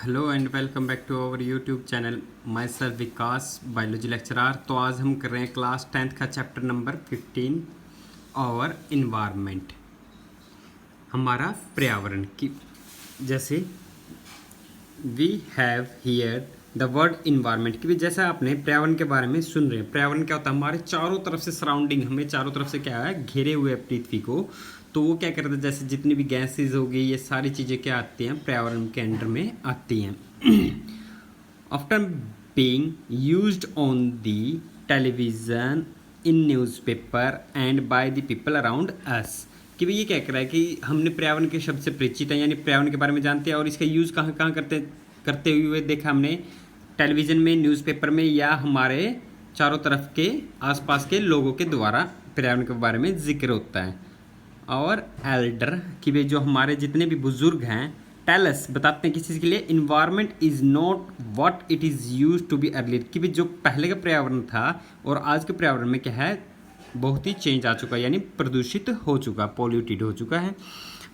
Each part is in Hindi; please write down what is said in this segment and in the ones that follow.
Hello and welcome back to our YouTube channel myself Vikas biology lecturer. तो आज हम कर रहे हैं क्लास 10th का चैप्टर नंबर 15 और इन्वायरमेंट, हमारा पर्यावरण की। जैसे we have hear the word environment की भी, जैसा आपने पर्यावरण के बारे में सुन रहे हैं। पर्यावरण क्या होता है? हमारे चारों तरफ से सराउंडिंग, हमें चारों तरफ से क्या है, घेरे हुए पृथ्वी को। तो वो क्या करता है, जैसे जितनी भी गैसेज होगी, ये सारी चीज़ें क्या आती हैं, पर्यावरण के अंडर में आती हैं। After being used on the television, in newspaper and by the people around us, कि भाई ये क्या कर रहा है कि हमने पर्यावरण के शब्द से परिचित हैं, यानी पर्यावरण के बारे में जानते हैं। और इसका यूज़ कहाँ कहाँ करते हुए देखा हमने, टेलीविज़न में, न्यूज़पेपर में, या हमारे चारों तरफ के आसपास के लोगों के द्वारा पर्यावरण के बारे में जिक्र होता है। और एल्डर कि भाई जो हमारे जितने भी बुजुर्ग हैं, टेलस बताते हैं किस चीज़ के लिए, environment is not what it is use to be earlier, कि भाई जो पहले का पर्यावरण था और आज के पर्यावरण में क्या है, बहुत ही चेंज आ चुका है, यानी प्रदूषित हो चुका, पॉल्यूटेड हो चुका है।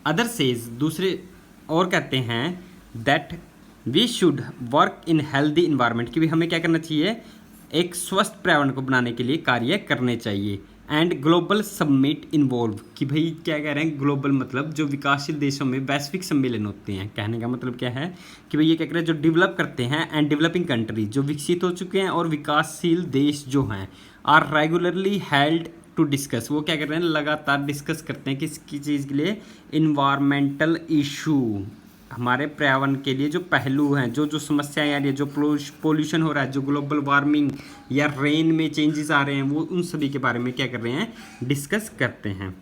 अदर सेज, दूसरे और कहते हैं, that we should work in healthy environment, कि भी हमें क्या करना चाहिए, एक स्वस्थ पर्यावरण को बनाने के लिए कार्य करने चाहिए। एंड ग्लोबल समिट इन्वॉल्व, कि भाई क्या कह रहे हैं, ग्लोबल मतलब जो विकासशील देशों में वैश्विक सम्मेलन होते हैं। कहने का मतलब क्या है कि भाई ये क्या कह रहे हैं, जो डेवलप करते हैं, एंड डेवलपिंग कंट्री जो विकसित हो चुके हैं और विकासशील देश जो हैं, are regularly held to discuss, वो क्या कर रहे हैं, लगातार डिस्कस करते हैं किसकी चीज़ के लिए, इन्वायरमेंटल इशू, हमारे पर्यावरण के लिए जो पहलू हैं, जो जो समस्याएं आ रही है, जो पोल्यूशन हो रहा है, जो ग्लोबल वार्मिंग या रेन में चेंजेस आ रहे हैं, वो उन सभी के बारे में क्या कर रहे हैं, डिस्कस करते हैं।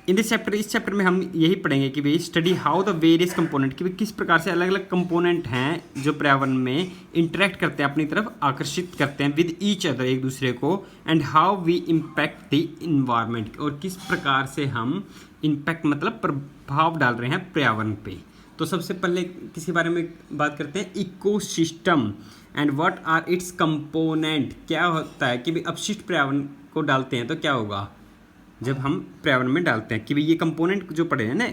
इन दिस चैप्टर, इस चैप्टर में हम यही पढ़ेंगे कि भाई study how the various component, कि भाई किस प्रकार से अलग अलग कंपोनेंट हैं जो पर्यावरण में इंटरेक्ट करते हैं, अपनी तरफ आकर्षित करते हैं विद ईच अदर, एक दूसरे को, and how we impact the environment, और किस प्रकार से हम इम्पैक्ट मतलब प्रभाव डाल रहे हैं पर्यावरण पे। तो सबसे पहले किसके बारे में बात करते हैं, ecosystem and what are its component. क्या होता है कि भाई अपशिष्ट पर्यावरण को डालते हैं तो क्या होगा, जब हम पर्यावरण में डालते हैं, कि भाई ये कंपोनेंट जो पड़े हैं ना,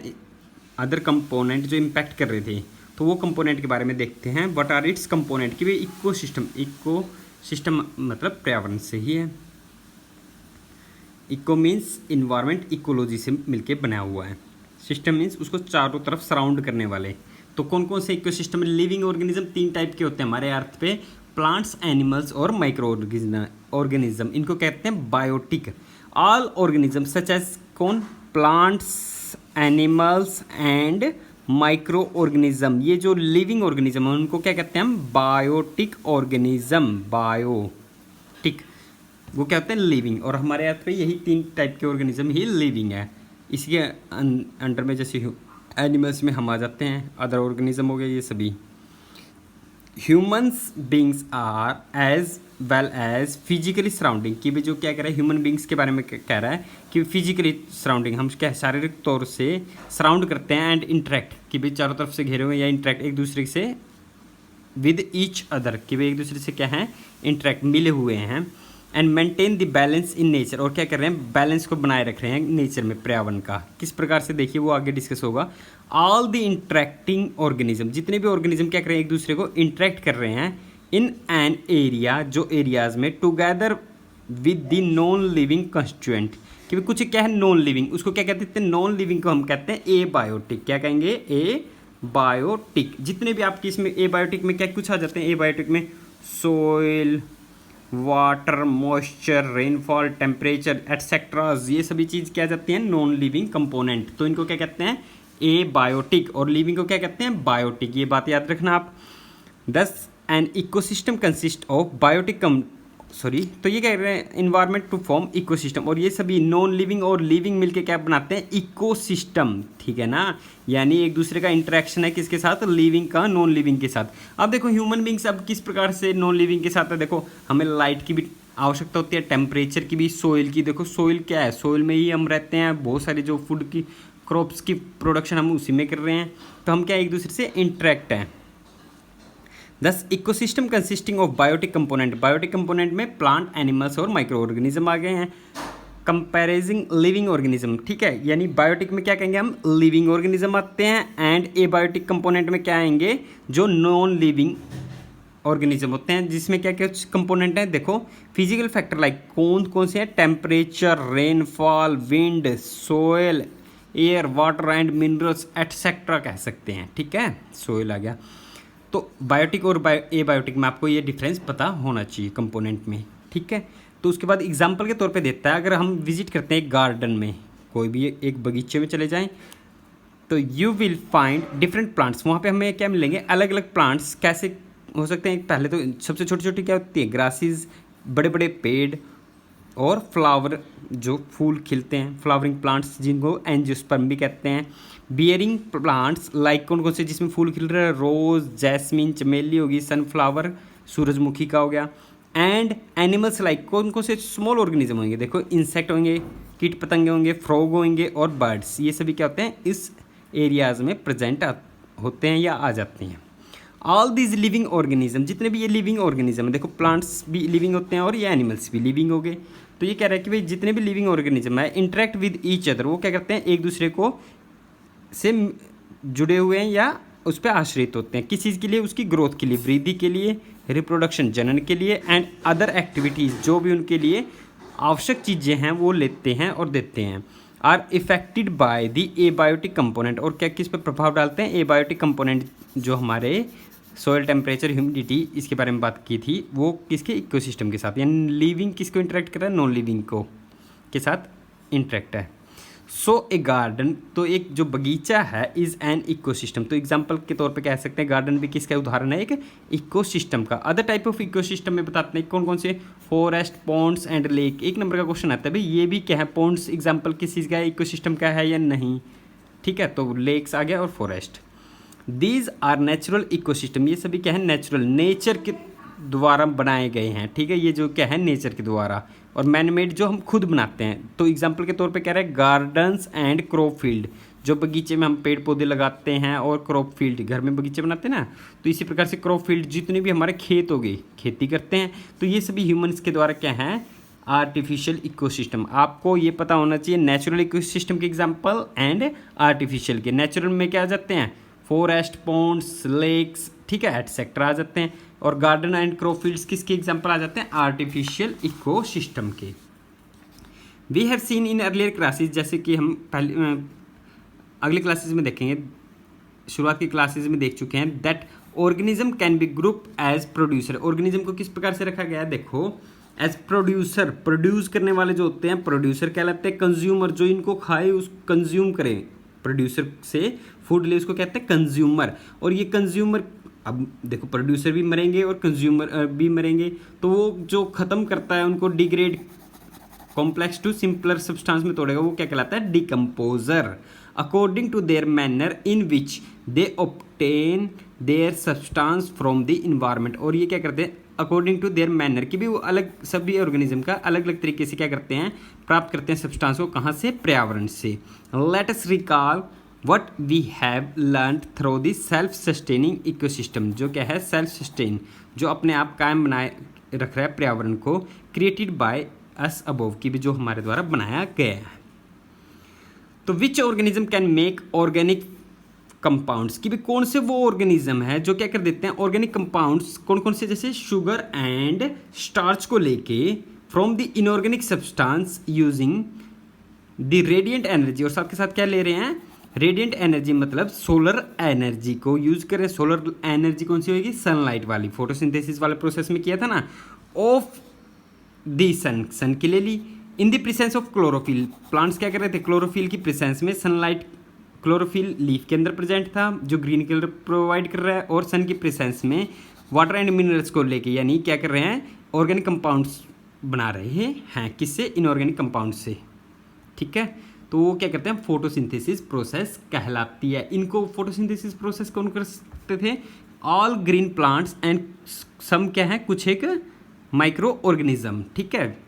अदर कंपोनेंट जो इम्पैक्ट कर रहे थे, तो वो कंपोनेंट के बारे में देखते हैं। व्हाट आर इट्स कंपोनेंट, कि भाई इकोसिस्टम मतलब पर्यावरण से ही है। इको मीन्स इन्वायरमेंट, इकोलॉजी से मिलके बना हुआ है। सिस्टम मीन्स उसको चारों तरफ सराउंड करने वाले। तो कौन कौन से इकोसिस्टम में, लिविंग ऑर्गेनिज्म 3 टाइप के होते हैं हमारे अर्थ पे, प्लांट्स, एनिमल्स और माइक्रो ऑर्गेनिज्म। इनको कहते हैं biotic. All organism such as कौन, plants, animals and micro organism, ये जो लिविंग ऑर्गेनिज्म है उनको क्या कहते हैं हम, बायोटिक ऑर्गेनिज्म। बायोटिक वो क्या होते हैं, लिविंग। और हमारे अर्थ पे यही 3 टाइप के ऑर्गेनिज्म ही लिविंग है। इसके अंडर में जैसे एनिमल्स में हम आ जाते हैं, अदर ऑर्गेनिज्म हो गए ये सभी। Humans beings are as well as physically surrounding, कि भी जो क्या कह रहा है, ह्यूमन बींग्स के बारे में कह रहा है कि फिजिकली सराउंडिंग, हम क्या शारीरिक तौर से सराउंड करते हैं, एंड इंटरेक्ट, कि भाई चारों तरफ से घेरे हुए या इंटरेक्ट एक दूसरे से विद ईच अदर, कि भाई एक दूसरे से क्या है, इंटरेक्ट, मिले हुए हैं। And maintain the balance in nature, और क्या कर रहे हैं, बैलेंस को बनाए रख रहे हैं नेचर में, पर्यावरण का। किस प्रकार से देखिए वो आगे डिस्कस होगा। ऑल द इंटरेक्टिंग ऑर्गेनिज्म, जितने भी ऑर्गेनिज्म क्या कर रहे हैं, एक दूसरे को इंटरेक्ट कर रहे हैं इन एन एरिया, जो एरियाज में, together with the non living constituent, कि कुछ क्या है नॉन लिविंग, उसको क्या कहते हैं, नॉन लिविंग को हम कहते हैं ए बायोटिक। क्या कहेंगे, ए बायोटिक। जितने भी आपकी इसमें ए बायोटिक में क्या कुछ आ जाते हैं, ए बायोटिक में soil, water, moisture, rainfall, temperature etcetera, ये सभी चीज़ क्या जाती हैं, नॉन लिविंग कंपोनेंट। तो इनको क्या कहते हैं, ए बायोटिक, और लिविंग को क्या कहते हैं, बायोटिक। ये बात याद रखना आप। Thus an ecosystem consist of biotic तो ये कह रहे हैं, इन्वायरमेंट टू फॉर्म इकोसिस्टम, और ये सभी नॉन लिविंग और लिविंग मिलके क्या बनाते हैं, इकोसिस्टम। ठीक है ना, यानी एक दूसरे का इंटरेक्शन है किसके साथ, लिविंग का नॉन लिविंग के साथ। अब देखो ह्यूमन बींग्स अब किस प्रकार से नॉन लिविंग के साथ है, देखो हमें लाइट की भी आवश्यकता होती है, टेम्परेचर की भी, सोइल की। देखो सोइल क्या है, सोइल में ही हम रहते हैं, बहुत सारी जो फूड की क्रॉप्स की प्रोडक्शन हम उसी में कर रहे हैं, तो हम क्या एक दूसरे से इंटरेक्ट हैं। Thus ecosystem consisting of biotic component, biotic component में प्लांट, एनिमल्स और माइक्रो ऑर्गेनिज्म आ गए हैं। कंपैरिजिंग लिविंग ऑर्गेनिज्म, ठीक है। यानी बायोटिक में क्या कहेंगे हम, लिविंग ऑर्गेनिज्म आते हैं, एंड एबायोटिक कंपोनेंट में क्या आएंगे, जो नॉन लिविंग ऑर्गेनिज्म होते हैं, जिसमें क्या क्या कंपोनेंट हैं, देखो फिजिकल फैक्टर लाइक कौन कौन से हैं, temperature, rainfall, wind, soil, air, water and minerals etcetera कह सकते हैं, ठीक है। सोयल आ गया। तो बायोटिक और एबायोटिक में आपको ये डिफरेंस पता होना चाहिए कंपोनेंट में, ठीक है। तो उसके बाद एग्जाम्पल के तौर पे देता है, अगर हम विजिट करते हैं एक गार्डन में, कोई भी एक बगीचे में चले जाएं, तो you will find different plants. वहाँ पे हमें क्या मिलेंगे, अलग अलग प्लांट्स। कैसे हो सकते हैं, पहले तो सबसे छोटी छोटी क्या होती है, ग्रासेस, बड़े बड़े पेड़ और फ्लावर, जो फूल खिलते हैं, फ्लावरिंग प्लांट्स जिनको एंजियोस्पर्म भी कहते हैं। बियरिंग प्लांट्स लाइक कौन कौन से जिसमें फूल खिल रहे हैं, रोज़, जैस्मिन, चमेली होगी, सनफ्लावर, सूरजमुखी का हो गया। एंड एनिमल्स लाइक कौन कौन से स्मॉल ऑर्गेनिज्म होंगे, देखो इंसेक्ट होंगे, कीट पतंगे होंगे, फ्रॉग होंगे और बर्ड्स। ये सभी क्या होते हैं, इस एरियाज़ में प्रेजेंट होते हैं या आ जाते हैं। ऑल दीज लिविंग ऑर्गेनिज्म, जितने भी ये लिविंग ऑर्गेनिज्म है, देखो प्लांट्स भी लिविंग होते हैं और ये एनिमल्स भी लिविंग हो गए। तो ये कह रहा है कि भाई जितने भी लिविंग ऑर्गेनिज्म है इंटरेक्ट विद ईच अदर, वो क्या करते हैं, एक दूसरे को से जुड़े हुए हैं या उस पर आश्रित होते हैं। किस चीज़ के लिए, उसकी ग्रोथ के लिए, वृद्धि के लिए, रिप्रोडक्शन, जनन के लिए, एंड अदर एक्टिविटीज़, जो भी उनके लिए आवश्यक चीज़ें हैं वो लेते हैं और देते हैं। Are affected by the abiotic component, और क्या किस पर प्रभाव डालते हैं, एबायोटिक कंपोनेंट, जो हमारे सोयल, टेम्परेचर, ह्यूमिडिटी, इसके बारे में बात की थी, वो किसके, इकोसिस्टम के साथ। यानी लिविंग किसको इंटरेक्ट कर रहा है, नॉन लिविंग को के साथ इंटरेक्ट है। सो ए गार्डन, तो एक जो बगीचा है, इज़ एन इकोसिस्टम। तो एग्जाम्पल के तौर पे कह सकते हैं गार्डन भी किसका उदाहरण है, एक इकोसिस्टम का। अदर टाइप ऑफ इकोसिस्टम में बताते हैं कौन कौन से, फॉरेस्ट, पॉन्ड्स एंड लेक। एक नंबर का क्वेश्चन आता है भाई, ये भी क्या है, पॉन्ड्स एग्जाम्पल किस चीज़ का है, इकोसिस्टम का है या नहीं, ठीक है। तो लेक्स आ गया और forest. These are natural ecosystem, ये सभी क्या है, नेचुरल, नेचर के द्वारा बनाए गए हैं, ठीक है। ये जो क्या है, नेचर के द्वारा, और मैन मेड जो हम खुद बनाते हैं। तो एग्जाम्पल के तौर पे कह रहे हैं गार्डन्स एंड क्रॉप फील्ड, जो बगीचे में हम पेड़ पौधे लगाते हैं, और क्रॉप फील्ड, घर में बगीचे बनाते हैं ना, तो इसी प्रकार से क्रॉप फील्ड, जितने भी हमारे खेत हो गए, खेती करते हैं, तो ये सभी ह्यूमंस के द्वारा क्या है, आर्टिफिशियल इकोसिस्टम। आपको ये पता होना चाहिए नेचुरल इकोसिस्टम के एग्जाम्पल एंड आर्टिफिशियल के। नेचुरल में क्या आ जाते हैं, फॉरेस्ट, पॉन्ड्स, लेक्स, ठीक है, एटसेट्रा आ जाते हैं। और गार्डन एंड क्रॉप फील्ड्स किसके एग्जाम्पल आ जाते हैं, आर्टिफिशियल इकोसिस्टम के। We have seen in earlier classes, जैसे कि हम पहले अगले क्लासेज में देखेंगे, शुरुआत की क्लासेज में देख चुके हैं, that organism can be group as producer. Organism को किस प्रकार से रखा गया है, देखो एज प्रोड्यूसर, प्रोड्यूस करने वाले जो होते हैं प्रोड्यूसर कहलाते हैं। कंज्यूमर, जो इनको खाए उस कंज्यूम करे, प्रोड्यूसर से फूड ले, उसको कहते हैं कंज्यूमर। और ये कंज्यूमर, अब देखो प्रोड्यूसर भी मरेंगे और कंज्यूमर भी मरेंगे, तो वो जो ख़त्म करता है उनको degrade, complex to simpler substance में तोड़ेगा, वो क्या कहलाता है, decomposer. According to their manner in which they obtain their substance from the environment. और ये क्या करते हैं, अकॉर्डिंग टू देयर मैनर, कि भी वो अलग, सभी ऑर्गेनिज्म का अलग अलग तरीके से क्या करते हैं, प्राप्त करते हैं सब्सटेंस को, कहाँ से, पर्यावरण से। Let us recall what we have learn through the self sustaining ecosystem, जो क्या है, सेल्फ सस्टेन, जो अपने आप कायम बनाए रख रहा है पर्यावरण को, क्रिएटेड बाय अस अबोव, की भी जो हमारे द्वारा बनाया गया है। तो which organism can make organic compounds, कि भी कौन से वो ऑर्गेनिज्म है जो क्या कर देते हैं, ऑर्गेनिक कंपाउंड्स कौन कौन से, जैसे शुगर एंड स्टार्च को लेके from the inorganic substance using the radiant energy. और साथ के साथ क्या ले रहे हैं, रेडिएंट एनर्जी, मतलब सोलर एनर्जी को यूज करें। सोलर एनर्जी कौन सी होगी, सनलाइट वाली, फोटोसिंथेसिस वाले प्रोसेस में किया था ना, ऑफ दी सन, सन की ले ली। In the presence of chlorophyll, plants क्या कर रहे थे, क्लोरोफिल की प्रेजेंस में सनलाइट, क्लोरोफिल लीफ के अंदर प्रेजेंट था जो ग्रीन कलर प्रोवाइड कर रहा है, और सन की प्रेजेंस में वाटर एंड मिनरल्स को लेके, यानी क्या कर रहे हैं, ऑर्गेनिक कंपाउंड्स बना रहे हैं, किससे, इनऑर्गेनिक कंपाउंड से, ठीक है। तो वो क्या करते हैं, फोटोसिंथेसिस प्रोसेस कहलाती है। इनको फोटोसिंथेसिस प्रोसेस कौन करते थे, all green plants and some क्या है, कुछ एक माइक्रो ऑर्गेनिज्म, ठीक है।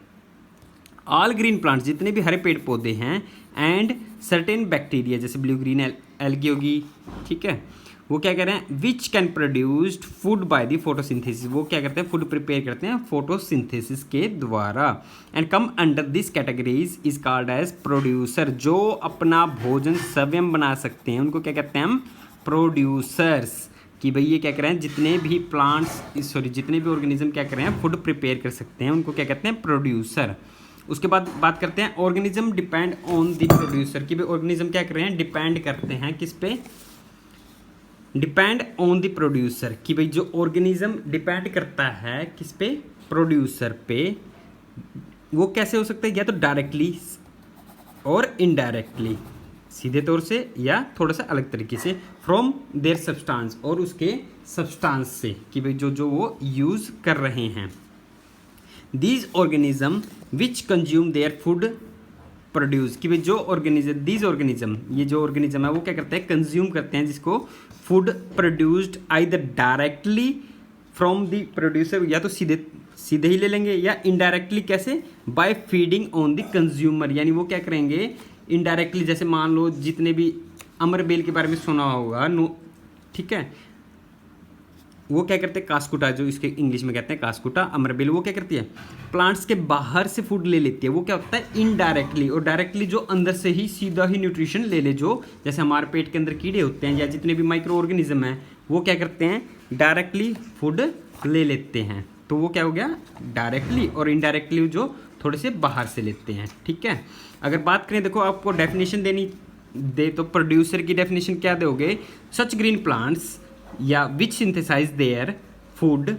ऑल ग्रीन प्लांट्स, जितने भी हरे पेड़ पौधे हैं, एंड सर्टेन बैक्टीरिया, जैसे ब्लू ग्रीन एल्गी होगी, ठीक है, वो क्या कह रहे हैं, which can produced food by the photosynthesis, वो क्या करते हैं, फूड प्रिपेयर करते हैं फोटोसिंथेसिस के द्वारा। And come under this categories is called as producer, जो अपना भोजन स्वयं बना सकते हैं उनको क्या कहते हैं हम, प्रोड्यूसर्स। कि भाई ये क्या कर रहे हैं, जितने भी प्लांट्स जितने भी ऑर्गेनिज्म क्या कर रहे हैं, फूड प्रिपेयर कर सकते हैं, उनको क्या कहते हैं, प्रोड्यूसर। उसके बाद बात करते हैं organism depend on the producer, कि भाई ऑर्गेनिज्म क्या कर रहे हैं, डिपेंड करते हैं किस पे, डिपेंड ऑन द प्रोड्यूसर। कि भाई जो ऑर्गेनिज्म डिपेंड करता है किस पे, प्रोड्यूसर पे। वो कैसे हो सकता है, या तो डायरेक्टली और इनडायरेक्टली, सीधे तौर से या थोड़ा सा अलग तरीके से, फ्रॉम देयर सब्सटेंस, और उसके सब्सटेंस से, कि भाई जो जो वो यूज़ कर रहे हैं। These organism which consume their food produce, कि भाई जो ऑर्गेनिज्म, दीज ऑर्गेनिज्म, ये जो ऑर्गेनिज्म है वो क्या करते हैं, कंज्यूम करते हैं जिसको food produced either directly from the producer, या तो सीधे सीधे ही ले लेंगे, या इनडायरेक्टली कैसे, by feeding on the consumer, यानी वो क्या करेंगे इनडायरेक्टली। जैसे मान लो जितने भी अमरबेल के बारे में सुना होगा, ठीक है, वो क्या करते हैं, कास्कुटा, जो इसके इंग्लिश में कहते हैं कास्कुटा, अमरबेल, वो क्या करती है, प्लांट्स के बाहर से फूड ले लेती है। वो क्या होता है, इनडायरेक्टली, और डायरेक्टली जो अंदर से ही सीधा ही न्यूट्रिशन ले ले, जो जैसे हमारे पेट के अंदर कीड़े होते हैं या जितने भी माइक्रो ऑर्गेनिज्म हैं, वो क्या करते हैं, डायरेक्टली फूड ले लेते हैं। तो वो क्या हो गया, डायरेक्टली, और इनडायरेक्टली जो थोड़े से बाहर से लेते हैं। ठीक है, अगर बात करें, देखो आपको डेफिनेशन देनी दे तो प्रोड्यूसर की डेफिनेशन क्या दोगे, सच ग्रीन प्लांट्स या which synthesise their food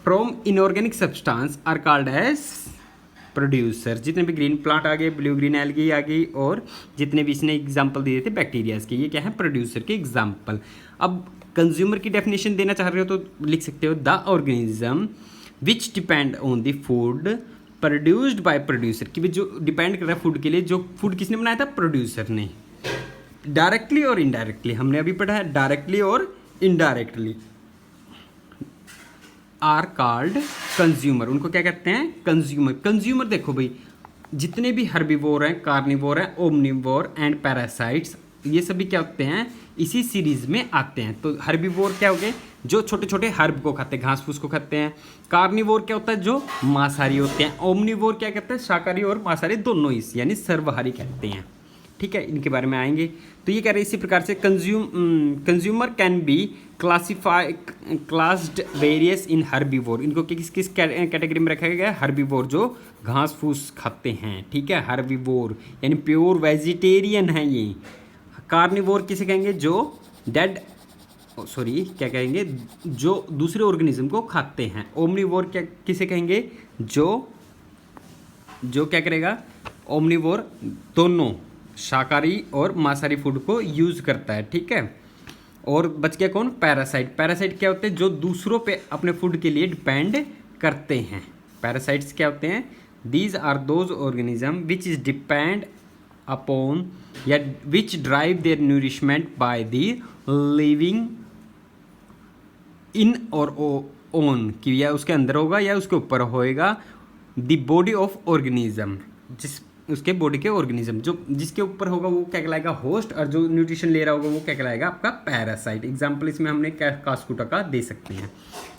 from inorganic substance are called as producer. जितने भी ग्रीन प्लांट आ गए, ब्लू ग्रीन एल्गी आ गई, और जितने भी इसने एग्जांपल दिए थे बैक्टीरियाज के, ये क्या है, प्रोड्यूसर के एग्जांपल। अब कंज्यूमर की डेफिनेशन देना चाह रहे हो तो लिख सकते हो, the organism which depend on the food produced by producer, कि जो डिपेंड कर रहा है फूड के लिए, जो फूड किसने बनाया था, प्रोड्यूसर ने। डायरेक्टली और इनडायरेक्टली, हमने अभी पढ़ा है, डायरेक्टली और इनडायरेक्टली आर कॉल्ड कंज्यूमर, उनको क्या कहते हैं, कंज्यूमर। कंज्यूमर देखो भाई, जितने भी हर्बीवोर हैं, कार्निवोर हैं, ओमनिवोर एंड पैरासाइट्स, ये सभी क्या होते हैं, इसी सीरीज में आते हैं। तो हर्बीवोर क्या हो गए, जो छोटे छोटे हर्ब को खाते हैं, घास फूस को खाते हैं। कार्निवोर क्या होता है, जो मांसाहारी होते हैं। ओमनिवोर क्या कहते हैं, शाकाहारी और मांसाहारी दोनों ही, यानी सर्वहारी कहते हैं। ठीक है, इनके बारे में आएंगे। तो ये कह रहे हैं इसी प्रकार से consumer can be classed various in herbivore, इनको किस किस कैटेगरी में रखा गया है, हर्बीवोर, जो घास फूस खाते हैं। ठीक है, हर्बीवोर यानी प्योर वेजिटेरियन है ये। कार्निवोर किसे कहेंगे, जो डेड क्या कहेंगे, जो दूसरे ऑर्गेनिज्म को खाते हैं। ओमनिवोर क्या किसे कहेंगे, जो क्या करेगा, ओमनिवोर दोनों शाकाहारी और मांसाहारी फूड को यूज करता है। ठीक है, और बच गया कौन, पैरासाइट। पैरासाइट क्या होते हैं, जो दूसरों पे अपने फूड के लिए डिपेंड करते हैं। पैरासाइट्स क्या होते हैं, these are those organism which is depend upon या which drive their nourishment by the living in और ओन, कि या उसके अंदर होगा या उसके ऊपर होएगा, द बॉडी ऑफ ऑर्गेनिज्म, जिस उसके बॉडी के ऑर्गेनिज्म, जो जिसके ऊपर होगा वो क्या कहलाएगा, होस्ट, और जो न्यूट्रिशन ले रहा होगा वो क्या कहलाएगा, आपका पैरासाइट। एग्जाम्पल इसमें हमने कास्कुटा का दे सकते हैं।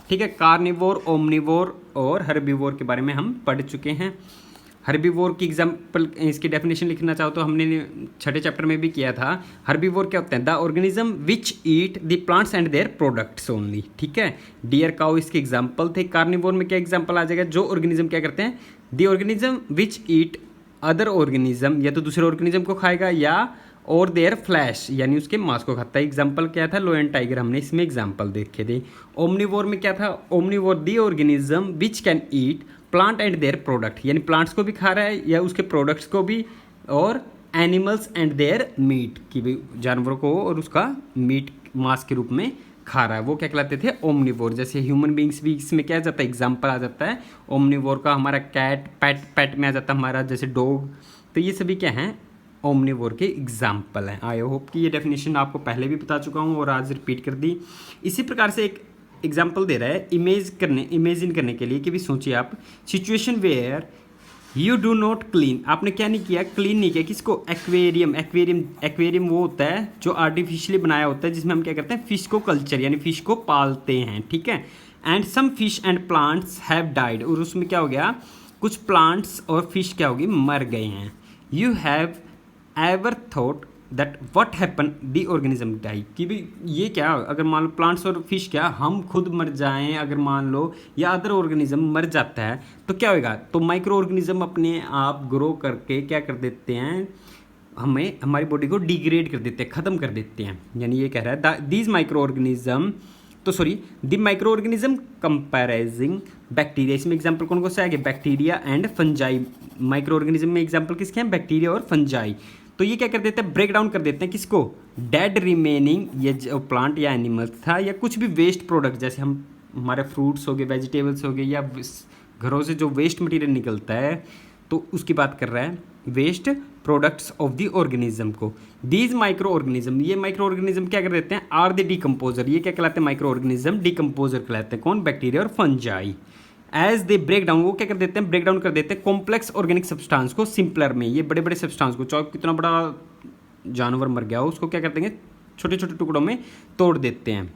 ठीक है, कार्निवोर, ओमनिवोर और हर्बीवोर के बारे में हम पढ़ चुके हैं। हर्बीवोर की एग्जाम्पल, इसकी डेफिनेशन लिखना चाहो तो हमने छठे चैप्टर में भी किया था। हर्बीवोर क्या होते हैं, the organism which eat the plants and their products only. ठीक है, डियर काउ इसके एग्जाम्पल थे। कार्निवोर में क्या एग्जाम्पल आ जाएगा, जो ऑर्गेनिज्म क्या करते हैं, the organism which eat other organism, या तो दूसरे ऑर्गेनिज्म को खाएगा, या और देयर फ्लैश यानी उसके मांस को खाता है। एग्जाम्पल क्या था, लोयन टाइगर, हमने इसमें एग्जाम्पल देखे थे। ओमनिवोर में क्या था, omnivore the organism which can eat plant and their product, यानी प्लांट्स को भी खा रहा है या उसके प्रोडक्ट्स को भी, और एनिमल्स एंड देयर मीट, कि भाई जानवरों को और उसका मीट मांस के रूप में खा रहा है, वो क्या कहलाते थे, ओमनिवोर। जैसे ह्यूमन बींग्स भी इसमें क्या आ जाता है, एग्जाम्पल आ जाता है ओमनिवोर का। हमारा कैट, पेट में आ जाता है हमारा, जैसे डॉग। तो ये सभी क्या हैं, ओमनिवोर के एग्जाम्पल हैं। आई होप कि ये डेफिनेशन आपको पहले भी बता चुका हूँ और आज रिपीट कर दी। इसी प्रकार से एक एग्जाम्पल दे रहा है इमेजिन करने के लिए, कि भी सोचिए आप, situation where you do not clean, आपने क्या नहीं किया, क्लीन नहीं किया किसको, एक्वेरियम। एक्वेरियम वो होता है जो आर्टिफिशियली बनाया होता है, जिसमें हम क्या करते हैं, फिश को कल्चर यानी फिश को पालते हैं, ठीक है। And some fish and plants have died, और उसमें क्या हो गया, कुछ प्लांट्स और फिश क्या होगी, मर गए हैं। You have ever thought that what happen the organism die, कि भाई ये क्या, अगर मान लो प्लांट्स और फिश क्या हम खुद मर जाएं, अगर मान लो या अदर ऑर्गेनिज्म मर जाता है तो क्या होएगा, तो माइक्रो ऑर्गेनिज्म अपने आप ग्रो करके क्या कर देते हैं, हमें हमारी बॉडी को डिग्रेड कर देते हैं, ख़त्म कर देते हैं। यानी ये कह रहा है दीज माइक्रो ऑर्गेनिज्म, तो sorry the micro organism comprising bacteria, इसमें एग्जाम्पल कौन कौन से आएंगे, bacteria and fungi. Micro organism में एग्जाम्पल किसके हैं, बैक्टीरिया और फंजाई। तो ये क्या कर देते हैं, ब्रेक डाउन कर देते हैं किसको, डेड रिमेनिंग, ये जो प्लांट या एनिमल्स था या कुछ भी वेस्ट प्रोडक्ट, जैसे हम हमारे फ्रूट्स हो गए, वेजिटेबल्स हो गए, या घरों से जो वेस्ट मटेरियल निकलता है, तो उसकी बात कर रहा है, waste products of the organism को। दीज माइक्रो ऑर्गेनिज्म, ये माइक्रो ऑर्गेनिज्म क्या कर देते हैं, आर द डिकम्पोजर, ये क्या कहलाते हैं, माइक्रो ऑर्गेनिज्म डिकम्पोजर कहलाते हैं, कौन, बैक्टीरिया और fungi. As they break down, वो क्या कर देते हैं, ब्रेक डाउन कर देते हैं कॉम्प्लेक्स ऑर्गेनिक सब्सटेंस को सिंपलर में, ये बड़े बड़े सब्सटेंस को, चाहे कितना बड़ा जानवर मर गया हो उसको क्या करते हैं, छोटे छोटे टुकड़ों में तोड़ देते हैं,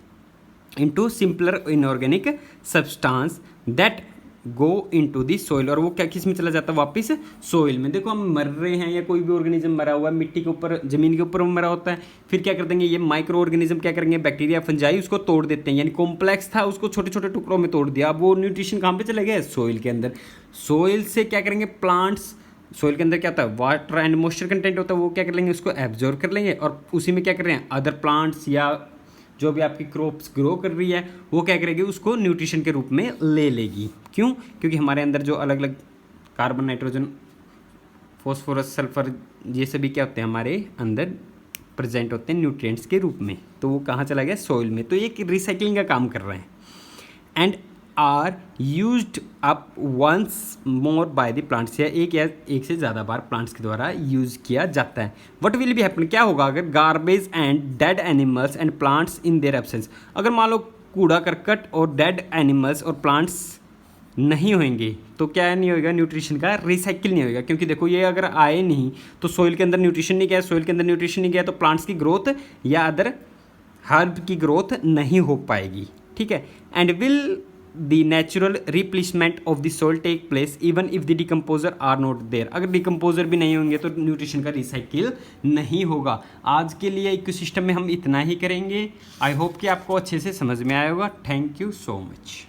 into simpler inorganic substance that go into the soil, और वो क्या किस में चला जाता है, वापस सोइल में। देखो हम मर रहे हैं या कोई भी ऑर्गेनिज्म मरा हुआ है, मिट्टी के ऊपर, जमीन के ऊपर मरा होता है, फिर क्या कर देंगे, ये माइक्रो ऑर्गेनिज्म क्या करेंगे, बैक्टीरिया फंजाई उसको तोड़ देते हैं, यानी कॉम्प्लेक्स था उसको छोटे छोटे टुकड़ों में तोड़ दिया, अब वो न्यूट्रिशन कहाँ पे चले गए, सोइल के अंदर। सोइल से क्या करेंगे, प्लांट्स, सोइल के अंदर क्या होता है, वाटर एंड मॉइस्चर कंटेंट होता है, वो क्या कर लेंगे, उसको एब्जॉर्ब कर लेंगे, और उसी में क्या कर रहे हैं, अदर प्लांट्स या जो भी आपकी क्रॉप्स ग्रो कर रही है वो क्या करेगी, उसको न्यूट्रिशन के रूप में ले लेगी। क्यों, क्योंकि हमारे अंदर जो अलग अलग कार्बन, नाइट्रोजन, फॉस्फोरस, सल्फर, ये सभी क्या होते हैं, हमारे अंदर प्रेजेंट होते हैं न्यूट्रिएंट्स के रूप में, तो वो कहाँ चला गया, सोइल में। तो ये रिसाइकलिंग का काम कर रहे हैं। And are used up once more by the plants, या एक से ज़्यादा बार प्लांट्स के द्वारा यूज किया जाता है। व्हाट विल बी हैपन, क्या होगा अगर garbage and dead animals and plants in their absence, अगर मान लो कूड़ा करकट और डेड एनिमल्स और प्लांट्स नहीं होंगे तो क्या नहीं होगा, न्यूट्रिशन का रिसाइकिल नहीं होगा। क्योंकि देखो ये अगर आए नहीं तो सोइल के अंदर न्यूट्रिशन नहीं गया, सोइल के अंदर न्यूट्रिशन नहीं गया तो प्लांट्स की ग्रोथ या अदर हर्ब की ग्रोथ नहीं हो पाएगी, ठीक है। And will the natural replacement of the soil take place even if the decomposer are not there, अगर डिकम्पोजर भी नहीं होंगे तो न्यूट्रिशन का रिसाइकिल नहीं होगा। आज के लिए इकोसिस्टम में हम इतना ही करेंगे। आई होप कि आपको अच्छे से समझ में आया होगा। Thank you so much.